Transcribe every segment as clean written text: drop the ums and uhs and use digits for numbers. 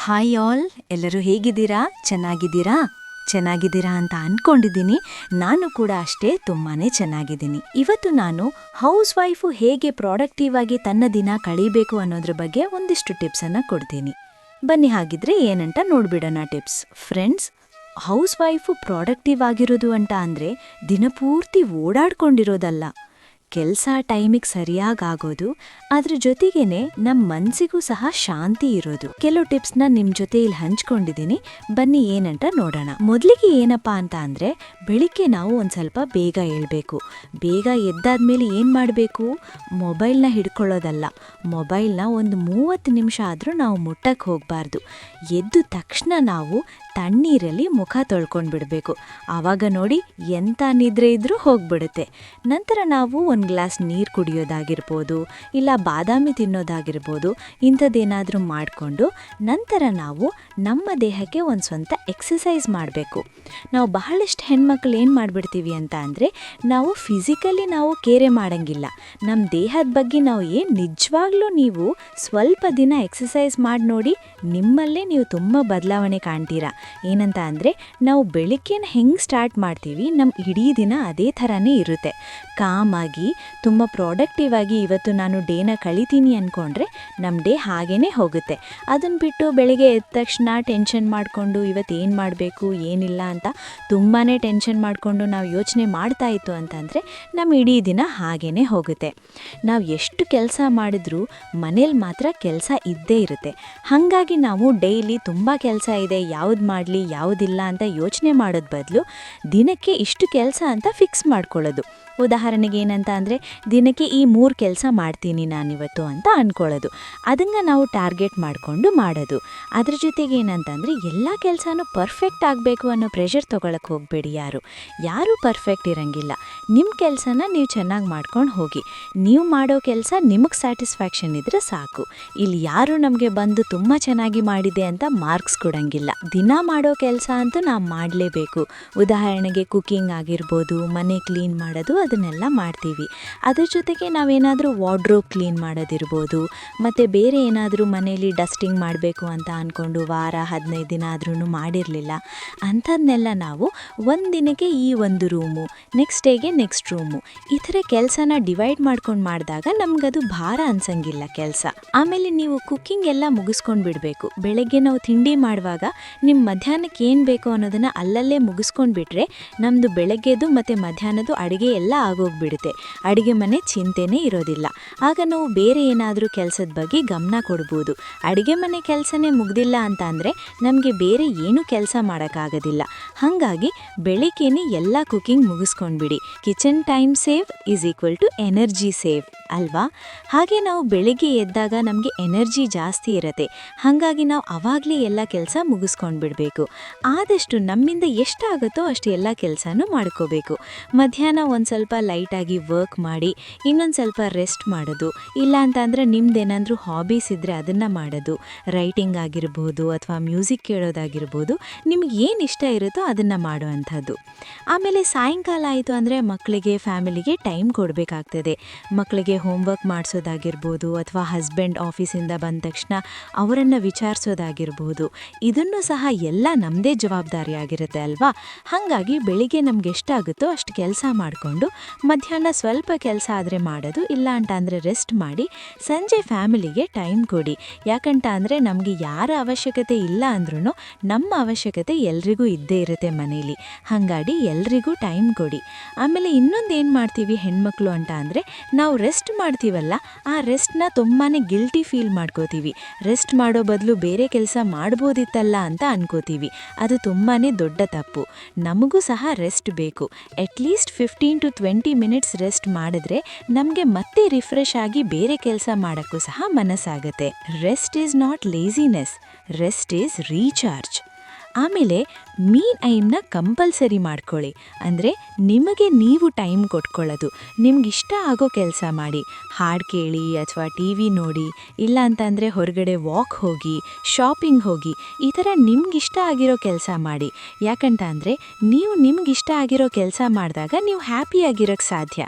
Hi all, ಎಲ್ಲರೂ ಹೇಗಿದ್ದೀರಾ? ಚೆನ್ನಾಗಿದ್ದೀರಾ ಅಂತ ಅನ್ಕೊಂಡಿದ್ದೀನಿ. ನಾನು ಕೂಡ ಅಷ್ಟೇ ತುಂಬಾನೇ ಚೆನ್ನಾಗಿದ್ದೀನಿ. ಇವತ್ತು ನಾನು ಹೌಸ್ ವೈಫು ಹೇಗೆ ಪ್ರಾಡಕ್ಟಿವ್ ಆಗಿ ತನ್ನ ದಿನ ಕಳೀಬೇಕು ಅನ್ನೋದ್ರ ಬಗ್ಗೆ ಒಂದಿಷ್ಟು ಟಿಪ್ಸನ್ನು ಕೊಡ್ತೀನಿ. ಬನ್ನಿ ಹಾಗಿದ್ರೆ ಏನಂತ ನೋಡ್ಬಿಡೋಣ tips. Friends, housewife productive ಆಗಿರೋದು ಅಂತ ಅಂದರೆ ದಿನಪೂರ್ತಿ ಓಡಾಡ್ಕೊಂಡಿರೋದಲ್ಲ. ಕೆಲಸ ಟೈಮಿಗೆ ಸರಿಯಾಗಾಗೋದು, ಅದ್ರ ಜೊತೆಗೇನೆ ನಮ್ಮ ಮನಸ್ಸಿಗೂ ಸಹ ಶಾಂತಿ ಇರೋದು. ಕೆಲವು ಟಿಪ್ಸ್ನ ನಿಮ್ಮ ಜೊತೆ ಇಲ್ಲಿ ಹಂಚ್ಕೊಂಡಿದ್ದೀನಿ. ಬನ್ನಿ ಏನಂತ ನೋಡೋಣ. ಮೊದಲಿಗೆ ಏನಪ್ಪಾ ಅಂತ ಅಂದರೆ, ಬೆಳಿಗ್ಗೆ ನಾವು ಒಂದು ಸ್ವಲ್ಪ ಬೇಗ ಏಳಬೇಕು. ಬೇಗ ಎದ್ದಾದ್ಮೇಲೆ ಏನು ಮಾಡಬೇಕು? ಮೊಬೈಲ್ನ ಹಿಡ್ಕೊಳ್ಳೋದಲ್ಲ. ಮೊಬೈಲ್ನ ಒಂದು 30 ನಿಮಿಷ ಆದರೂ ನಾವು ಮುಟ್ಟಕ್ಕೆ ಹೋಗಬಾರ್ದು. ಎದ್ದು ತಕ್ಷಣ ನಾವು ತಣ್ಣೀರಲ್ಲಿ ಮುಖ ತೊಳ್ಕೊಂಡ್ಬಿಡ್ಬೇಕು. ಆವಾಗ ನೋಡಿ ಎಂಥ ನಿದ್ರೆ ಇದ್ರೂ ಹೋಗ್ಬಿಡುತ್ತೆ. ನಂತರ ನಾವು ಒಂದು ಗ್ಲಾಸ್ ನೀರು ಕುಡಿಯೋದಾಗಿರ್ಬೋದು, ಇಲ್ಲ ಬಾದಾಮಿ ತಿನ್ನೋದಾಗಿರ್ಬೋದು, ಇಂಥದ್ದೇನಾದರೂ ಮಾಡಿಕೊಂಡು ನಂತರ ನಾವು ನಮ್ಮ ದೇಹಕ್ಕೆ ಒಂದು ಸ್ವಂತ ಎಕ್ಸಸೈಸ್ ಮಾಡಬೇಕು. ನಾವು ಬಹಳಷ್ಟು ಹೆಣ್ಮಕ್ಳು ಏನು ಮಾಡಿಬಿಡ್ತೀವಿ ಅಂತ ಅಂದರೆ, ನಾವು ಫಿಸಿಕಲಿ ನಾವು ಕೇರೆ ಮಾಡೋಂಗಿಲ್ಲ. ನಮ್ಮ ದೇಹದ ಬಗ್ಗೆ ನಾವು ನಿಜವಾಗ್ಲೂ ನೀವು ಸ್ವಲ್ಪ ದಿನ ಎಕ್ಸಸೈಸ್ ಮಾಡಿ ನೋಡಿ, ನಿಮ್ಮಲ್ಲೇ ನೀವು ತುಂಬ ಬದಲಾವಣೆ ಕಾಣ್ತೀರಾ. ಏನಂತ ಅಂದರೆ, ನಾವು ಬೆಳಿಗ್ಗೆನ ಹೆಂಗೆ ಸ್ಟಾರ್ಟ್ ಮಾಡ್ತೀವಿ, ನಮ್ಮ ಇಡೀ ದಿನ ಅದೇ ಥರನೇ ಇರುತ್ತೆ. ಕಾಮಾಗಿ ತುಂಬ ಪ್ರಾಡಕ್ಟಿವ್ ಆಗಿ ಇವತ್ತು ನಾನು ಡೇನ ಕಳಿತೀನಿ ಅಂದ್ಕೊಂಡ್ರೆ ನಮ್ಮ ಡೇ ಹಾಗೇ ಹೋಗುತ್ತೆ. ಅದನ್ನು ಬಿಟ್ಟು ಬೆಳಿಗ್ಗೆ ಎದ್ದ ತಕ್ಷಣ ಟೆನ್ಷನ್ ಮಾಡಿಕೊಂಡು ಇವತ್ತು ಏನು ಮಾಡಬೇಕು ಏನಿಲ್ಲ ಅಂತ ತುಂಬಾ ಟೆನ್ಷನ್ ಮಾಡಿಕೊಂಡು ನಾವು ಯೋಚನೆ ಮಾಡ್ತಾ ಇತ್ತು ಅಂತಂದರೆ ನಮ್ಮ ಇಡೀ ದಿನ ಹಾಗೇ ಹೋಗುತ್ತೆ. ನಾವು ಎಷ್ಟು ಕೆಲಸ ಮಾಡಿದ್ರೂ ಮನೇಲಿ ಮಾತ್ರ ಕೆಲಸ ಇದ್ದೇ ಇರುತ್ತೆ. ಹಾಗಾಗಿ ನಾವು ಡೈಲಿ ತುಂಬ ಕೆಲಸ ಇದೆ, ಯಾವ್ದು ಮಾಡಲಿ ಯಾವುದಿಲ್ಲ ಅಂತ ಯೋಚನೆ ಮಾಡೋದು ಬದಲು ದಿನಕ್ಕೆ ಇಷ್ಟು ಕೆಲಸ ಅಂತ ಫಿಕ್ಸ್ ಮಾಡ್ಕೊಳ್ಳೋದು. ಉದಾಹರಣೆಗೆ ಏನಂತ ಅಂದರೆ, ದಿನಕ್ಕೆ ಈ 3 ಕೆಲಸ ಮಾಡ್ತೀನಿ ನಾನಿವತ್ತು ಅಂತ ಅಂದ್ಕೊಳ್ಳೋದು. ಅದನ್ನು ನಾವು ಟಾರ್ಗೆಟ್ ಮಾಡಿಕೊಂಡು ಮಾಡೋದು. ಅದ್ರ ಜೊತೆಗೆ ಏನಂತಂದರೆ, ಎಲ್ಲ ಕೆಲಸನೂ ಪರ್ಫೆಕ್ಟ್ ಆಗಬೇಕು ಅನ್ನೋ ಪ್ರೆಷರ್ ತೊಗೊಳಕ್ಕೆ ಹೋಗಬೇಡಿ. ಯಾರೂ ಪರ್ಫೆಕ್ಟ್ ಇರೋಂಗಿಲ್ಲ. ನಿಮ್ಮ ಕೆಲಸನ ನೀವು ಚೆನ್ನಾಗಿ ಮಾಡ್ಕೊಂಡು ಹೋಗಿ. ನೀವು ಮಾಡೋ ಕೆಲಸ ನಿಮಗೆ ಸ್ಯಾಟಿಸ್ಫ್ಯಾಕ್ಷನ್ ಇದ್ದರೆ ಸಾಕು. ಇಲ್ಲಿ ಯಾರೂ ನಮಗೆ ಬಂದು ತುಂಬ ಚೆನ್ನಾಗಿ ಮಾಡಿದೆ ಅಂತ ಮಾರ್ಕ್ಸ್ ಕೊಡೋಂಗಿಲ್ಲ. ದಿನ ಮಾಡೋ ಕೆಲಸ ಅಂತೂ ನಾವು ಮಾಡಲೇಬೇಕು. ಉದಾಹರಣೆಗೆ ಕುಕ್ಕಿಂಗ್ ಆಗಿರ್ಬೋದು, ಮನೆ ಕ್ಲೀನ್ ಮಾಡೋದು, ಅದನ್ನೆಲ್ಲ ಮಾಡ್ತೀವಿ. ಅದ್ರ ಜೊತೆಗೆ ನಾವೇನಾದರೂ ವಾರ್ಡ್ರೋಬ್ ಕ್ಲೀನ್ ಮಾಡೋದಿರ್ಬೋದು, ಮತ್ತು ಬೇರೆ ಏನಾದರೂ ಮನೇಲಿ ಡಸ್ಟಿಂಗ್ ಮಾಡಬೇಕು ಅಂತ ಅಂದ್ಕೊಂಡು ವಾರ 15 ದಿನ ಆದ್ರೂ ಮಾಡಿರಲಿಲ್ಲ ಅಂಥದ್ದನ್ನೆಲ್ಲ ನಾವು ಒಂದು ದಿನಕ್ಕೆ ಈ ಒಂದು ರೂಮು, ನೆಕ್ಸ್ಟ್ ಡೇಗೆ ನೆಕ್ಸ್ಟ್ ರೂಮು, ಈ ಥರ ಕೆಲಸನ ಡಿವೈಡ್ ಮಾಡ್ಕೊಂಡು ಮಾಡಿದಾಗ ನಮಗದು ಭಾರ ಅನ್ಸಂಗಿಲ್ಲ ಕೆಲಸ. ಆಮೇಲೆ ನೀವು ಕುಕ್ಕಿಂಗ್ ಎಲ್ಲ ಮುಗಿಸ್ಕೊಂಡು ಬಿಡಬೇಕು. ಬೆಳಗ್ಗೆ ನಾವು ತಿಂಡಿ ಮಾಡುವಾಗ ನಿಮ್ಮ ಮಧ್ಯಾಹ್ನಕ್ಕೆ ಏನು ಬೇಕು ಅನ್ನೋದನ್ನು ಅಲ್ಲಲ್ಲೇ ಮುಗಿಸ್ಕೊಂಡು ಬಿಟ್ಟರೆ ನಮ್ಮದು ಬೆಳಗ್ಗೆದು ಮತ್ತು ಮಧ್ಯಾಹ್ನದ್ದು ಅಡುಗೆ ಎಲ್ಲ ಆಗೋಗ್ಬಿಡುತ್ತೆ. ಅಡುಗೆ ಮನೆ ಚಿಂತೆನೇ ಇರೋದಿಲ್ಲ. ಆಗ ನಾವು ಬೇರೆ ಏನಾದರೂ ಕೆಲಸದ ಬಗ್ಗೆ ಗಮನ ಕೊಡ್ಬೋದು. ಅಡುಗೆ ಮನೆ ಕೆಲಸನೇ ಮುಗ್ದಿಲ್ಲ ಅಂತ ಅಂದರೆ ನಮಗೆ ಬೇರೆ ಏನೂ ಕೆಲಸ ಮಾಡೋಕ್ಕಾಗೋದಿಲ್ಲ. ಹಾಗಾಗಿ ಬೆಳಿಗ್ಗೆನೇ ಎಲ್ಲ ಕುಕ್ಕಿಂಗ್ ಮುಗಿಸ್ಕೊಂಡ್ಬಿಡಿ. Kitchen time save is equal to energy save ಅಲ್ವಾ? ಹಾಗೆ ನಾವು ಬೆಳಿಗ್ಗೆ ಎದ್ದಾಗ ನಮಗೆ ಎನರ್ಜಿ ಜಾಸ್ತಿ ಇರುತ್ತೆ. ಹಾಗಾಗಿ ನಾವು ಆವಾಗಲೇ ಎಲ್ಲ ಕೆಲಸ ಮುಗಿಸ್ಕೊಂಡ್ಬಿಡ್ಬೇಕು. ಆದಷ್ಟು ನಮ್ಮಿಂದ ಎಷ್ಟಾಗುತ್ತೋ ಅಷ್ಟು ಎಲ್ಲ ಕೆಲಸನೂ ಮಾಡ್ಕೋಬೇಕು. ಮಧ್ಯಾಹ್ನ ಒಂದು ಸ್ವಲ್ಪ ಲೈಟಾಗಿ ವರ್ಕ್ ಮಾಡಿ ಇನ್ನೊಂದು ಸ್ವಲ್ಪ ರೆಸ್ಟ್ ಮಾಡೋದು. ಇಲ್ಲ ಅಂತಂದರೆ ನಿಮ್ದೇನಾದರೂ ಹಾಬೀಸ್ ಇದ್ದರೆ ಅದನ್ನು ಮಾಡೋದು. ರೈಟಿಂಗ್ ಆಗಿರ್ಬೋದು ಅಥವಾ ಮ್ಯೂಸಿಕ್ ಕೇಳೋದಾಗಿರ್ಬೋದು, ನಿಮಗೆ ಏನು ಇಷ್ಟ ಇರುತ್ತೋ ಅದನ್ನು ಮಾಡುವಂಥದ್ದು. ಆಮೇಲೆ ಸಾಯಂಕಾಲ ಆಯಿತು ಅಂದರೆ ಮಕ್ಕಳಿಗೆ, ಫ್ಯಾಮಿಲಿಗೆ ಟೈಮ್ ಕೊಡಬೇಕಾಗ್ತದೆ. ಮಕ್ಕಳಿಗೆ ಹೋಮ್ವರ್ಕ್ ಮಾಡಿಸೋದಾಗಿರ್ಬೋದು ಅಥವಾ ಹಸ್ಬೆಂಡ್ ಆಫೀಸಿಂದ ಬಂದ ತಕ್ಷಣ ಅವರನ್ನು ವಿಚಾರಿಸೋದಾಗಿರ್ಬೋದು, ಇದನ್ನು ಸಹ ಎಲ್ಲ ನಮ್ಮದೇ ಜವಾಬ್ದಾರಿ ಆಗಿರುತ್ತೆ ಅಲ್ವಾ? ಹಾಗಾಗಿ ಬೆಳಿಗ್ಗೆ ನಮ್ಗೆ ಎಷ್ಟಾಗುತ್ತೋ ಅಷ್ಟು ಕೆಲಸ ಮಾಡಿಕೊಂಡು ಮಧ್ಯಾಹ್ನ ಸ್ವಲ್ಪ ಕೆಲಸ ಆದರೆ ಮಾಡೋದು, ಇಲ್ಲ ಅಂತ ಅಂದರೆ ರೆಸ್ಟ್ ಮಾಡಿ ಸಂಜೆ ಫ್ಯಾಮಿಲಿಗೆ ಟೈಮ್ ಕೊಡಿ. ಯಾಕಂತ ಅಂದರೆ ನಮಗೆ ಯಾರ ಅವಶ್ಯಕತೆ ಇಲ್ಲ ಅಂದ್ರೂ ನಮ್ಮ ಅವಶ್ಯಕತೆ ಎಲ್ರಿಗೂ ಇದ್ದೇ ಇರುತ್ತೆ ಮನೇಲಿ. ಹಾಗಾಗಿ ಎಲ್ರಿಗೂ ಟೈಮ್ ಕೊಡಿ. ಆಮೇಲೆ ಇನ್ನೊಂದು ಏನು ಮಾಡ್ತೀವಿ ಹೆಣ್ಮಕ್ಳು ಅಂತ ಅಂದರೆ, ನಾವು ರೆಸ್ಟ್ ಮಾಡ್ತೀವಲ್ಲ, ಆ ರೆಸ್ಟ್ನ ತುಂಬಾ ಗಿಲ್ಟಿ ಫೀಲ್ ಮಾಡ್ಕೋತೀವಿ. ರೆಸ್ಟ್ ಮಾಡೋ ಬದಲು ಬೇರೆ ಕೆಲಸ ಮಾಡ್ಬೋದಿತ್ತಲ್ಲ ಅಂತ ಅನ್ಕೋತೀವಿ. ಅದು ತುಂಬಾ ದೊಡ್ಡ ತಪ್ಪು. ನಮಗೂ ಸಹ ರೆಸ್ಟ್ ಬೇಕು. ಅಟ್ಲೀಸ್ಟ್ 15 to 20 ಮಿನಿಟ್ಸ್ ರೆಸ್ಟ್ ಮಾಡಿದ್ರೆ ನಮಗೆ ಮತ್ತೆ ರಿಫ್ರೆಶ್ ಆಗಿ ಬೇರೆ ಕೆಲಸ ಮಾಡೋಕ್ಕೂ ಸಹ ಮನಸ್ಸಾಗುತ್ತೆ. Rest is not laziness, rest is recharge. ಆಮೇಲೆ ಮೀ ಟೈಮ್ನ ಕಂಪಲ್ಸರಿ ಮಾಡ್ಕೊಳ್ಳಿ. ಅಂದರೆ ನಿಮಗೆ ನೀವು ಟೈಮ್ ಕೊಟ್ಕೊಳ್ಳೋದು. ನಿಮ್ಗಿಷ್ಟ ಆಗೋ ಕೆಲಸ ಮಾಡಿ. ಹಾಡು ಕೇಳಿ ಅಥವಾ TV ನೋಡಿ, ಇಲ್ಲ ಅಂತಂದರೆ ಹೊರಗಡೆ ವಾಕ್ ಹೋಗಿ, ಶಾಪಿಂಗ್ ಹೋಗಿ, ಈ ಥರ ನಿಮ್ಗಿಷ್ಟ ಆಗಿರೋ ಕೆಲಸ ಮಾಡಿ. ಯಾಕಂತ ಅಂದರೆ ನೀವು ನಿಮ್ಗಿಷ್ಟ ಆಗಿರೋ ಕೆಲಸ ಮಾಡಿದಾಗ ನೀವು ಹ್ಯಾಪಿಯಾಗಿರೋಕ್ಕೆ ಸಾಧ್ಯ.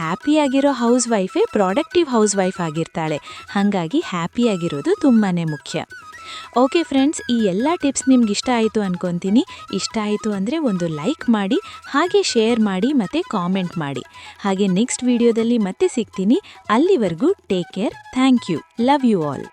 ಹ್ಯಾಪಿಯಾಗಿರೋ ಹೌಸ್ ವೈಫೇ ಪ್ರಾಡಕ್ಟಿವ್ ಹೌಸ್ ವೈಫ್ ಆಗಿರ್ತಾಳೆ. ಹಾಗಾಗಿ ಹ್ಯಾಪಿಯಾಗಿರೋದು ತುಂಬಾ ಮುಖ್ಯ. ಓಕೆ ಫ್ರೆಂಡ್ಸ್, ಈ ಎಲ್ಲ ಟಿಪ್ಸ್ ನಿಮ್ಗೆ ಇಷ್ಟ ಆಯಿತು ಅನ್ಕೊತೀನಿ. ಇಷ್ಟ ಆಯಿತು ಅಂದರೆ ಒಂದು ಲೈಕ್ ಮಾಡಿ, ಹಾಗೆ ಶೇರ್ ಮಾಡಿ ಮತ್ತು ಕಾಮೆಂಟ್ ಮಾಡಿ. ಹಾಗೆ ನೆಕ್ಸ್ಟ್ ವಿಡಿಯೋದಲ್ಲಿ ಮತ್ತೆ ಸಿಗ್ತೀನಿ. ಅಲ್ಲಿವರೆಗೂ take care. Thank you. Love you all.